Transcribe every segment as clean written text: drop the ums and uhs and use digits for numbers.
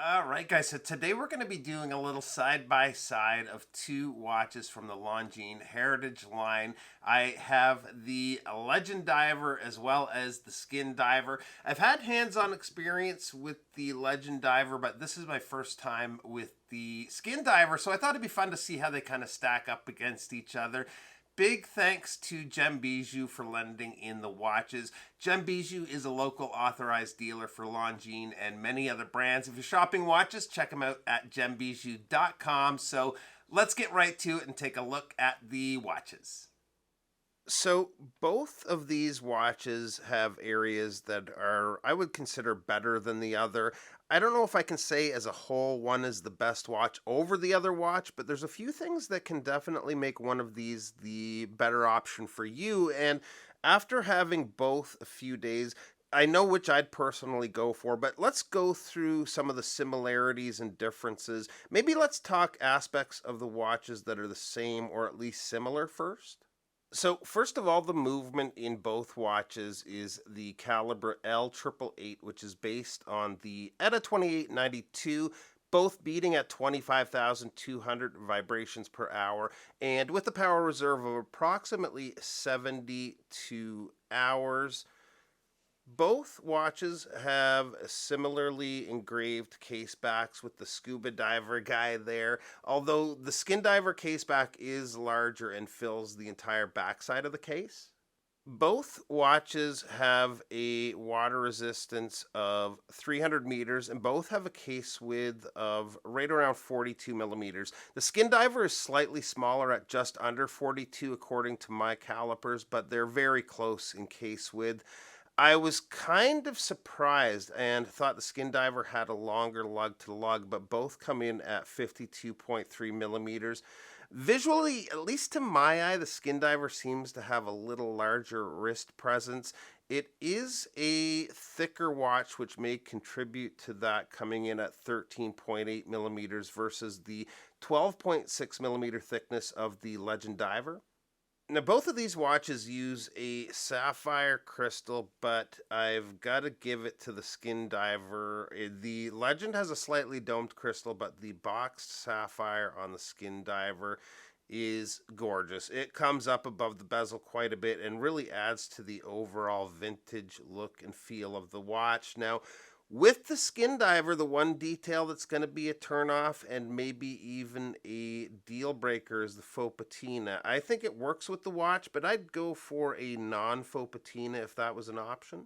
All right, guys. So today we're going to be doing a little side by side of two watches from the Longines Heritage line. I have the Legend Diver as well as the Skin Diver. I've had hands on experience with the Legend Diver, but this is my first time with the Skin Diver. So I thought it'd be fun to see how they kind of stack up against each other. Big thanks to Gem Bijou for lending in the watches. Gem Bijou is a local authorized dealer for Longines and many other brands. If you're shopping watches, check them out at gembijou.com. So let's get right to it and take a look at the watches. So both of these watches have areas that are, I would consider, better than the other. I don't know if I can say as a whole one is the best watch over the other watch, but there's a few things that can definitely make one of these the better option for you. And after having both a few days, I know which I'd personally go for, but let's go through some of the similarities and differences. Maybe let's talk aspects of the watches that are the same or at least similar first. So, first of all, the movement in both watches is the caliber L888, which is based on the ETA 2892, both beating at 25,200 vibrations per hour, and with a power reserve of approximately 72 hours. Both watches have similarly engraved case backs with the scuba diver guy there, although the skin diver case back is larger and fills the entire backside of the case. Both watches have a water resistance of 300 meters and both have a case width of right around 42 millimeters. The skin diver is slightly smaller at just under 42 according to my calipers, but they're very close in case width. I was kind of surprised and thought the Skin Diver had a longer lug to lug, but both come in at 52.3 millimeters. Visually, at least to my eye, the Skin Diver seems to have a little larger wrist presence. It is a thicker watch, which may contribute to that coming in at 13.8 millimeters versus the 12.6 millimeter thickness of the Legend Diver. Now, both of these watches use a sapphire crystal, but I've got to give it to the Skin Diver. The Legend has a slightly domed crystal, but the boxed sapphire on the Skin Diver is gorgeous. It comes up above the bezel quite a bit and really adds to the overall vintage look and feel of the watch. Now, with the Skin Diver, the one detail that's going to be a turnoff and maybe even a deal breaker is the faux patina. I think it works with the watch, but I'd go for a non-faux patina if that was an option.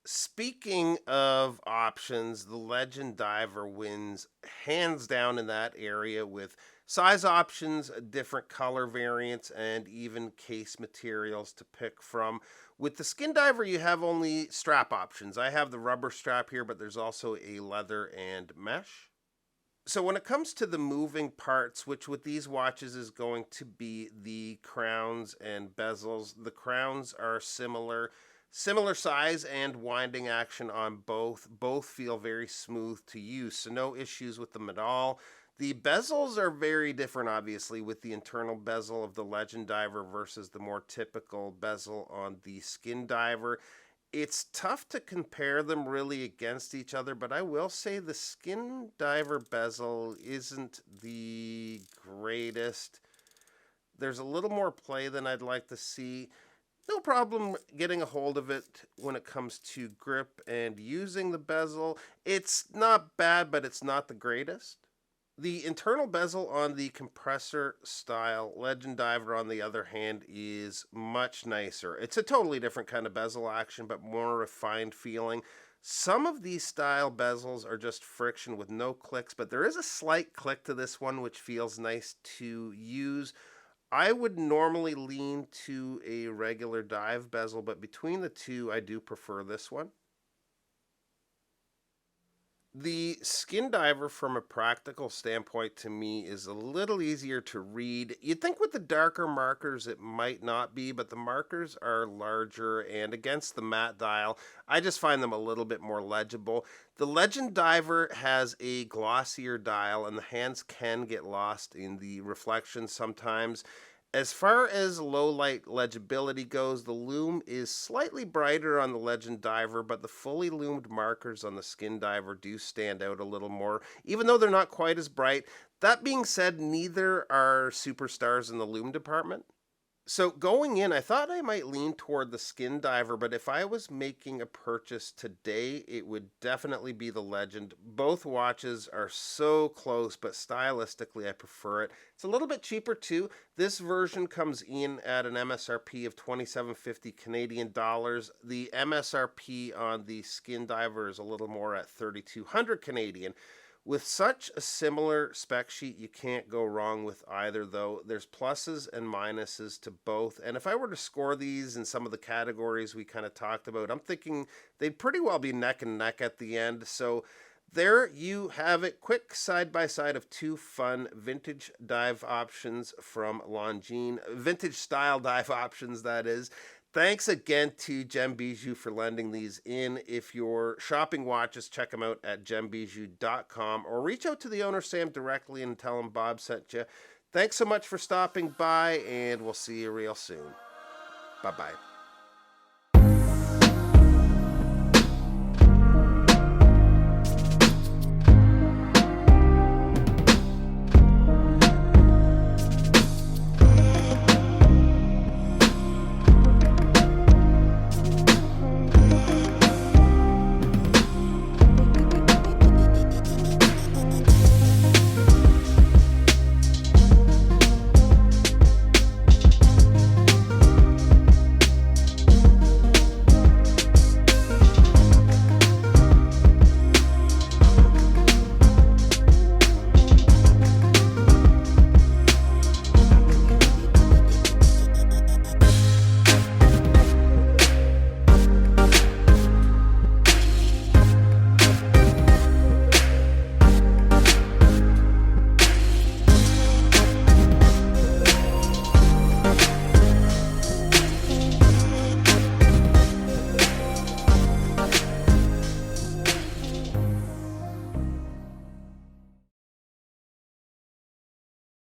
Speaking of options, the Legend Diver wins hands down in that area with size options, different color variants, and even case materials to pick from. With the Skin Diver, you have only strap options. I have the rubber strap here, but there's also a leather and mesh. So when it comes to the moving parts, which with these watches is going to be the crowns and bezels, the crowns are similar size and winding action on both feel very smooth to use, so no issues with them at all. The bezels are very different, obviously, with the internal bezel of the Legend Diver versus the more typical bezel on the Skin Diver. It's tough to compare them really against each other, but I will say the Skin Diver bezel isn't the greatest. There's a little more play than I'd like to see. No problem getting a hold of it when it comes to grip and using the bezel. It's not bad, but it's not the greatest. The internal bezel on the compressor style Legend Diver, on the other hand, is much nicer. It's a totally different kind of bezel action, but more refined feeling. Some of these style bezels are just friction with no clicks, but there is a slight click to this one, which feels nice to use. I would normally lean to a regular dive bezel, but between the two, I do prefer this one. The Skin Diver, from a practical standpoint, to me, is a little easier to read. You'd think with the darker markers it might not be, but the markers are larger, and against the matte dial, I just find them a little bit more legible. The Legend Diver has a glossier dial, and the hands can get lost in the reflection sometimes. As far as low light legibility goes, the loom is slightly brighter on the Legend Diver, but the fully loomed markers on the Skin Diver do stand out a little more, even though they're not quite as bright. That being said, neither are superstars in the loom department. So going in, I thought I might lean toward the Skin Diver, but if I was making a purchase today, it would definitely be the Legend. Both watches are so close, but stylistically I prefer it. It's a little bit cheaper too. This version comes in at an MSRP of 27.50 Canadian dollars. The MSRP on the Skin Diver is a little more at 3,200 Canadian. With such a similar spec sheet, you can't go wrong with either, though. There's pluses and minuses to both. And if I were to score these in some of the categories we kind of talked about, I'm thinking they'd pretty well be neck and neck at the end. So there you have it. Quick side-by-side of two fun vintage dive options from Longines. Vintage style dive options, that is. Thanks again to Gem Bijou for lending these in. If you're shopping watches, check them out at gembijou.com or reach out to the owner, Sam, directly and tell him Bob sent you. Thanks so much for stopping by, and we'll see you real soon. Bye-bye.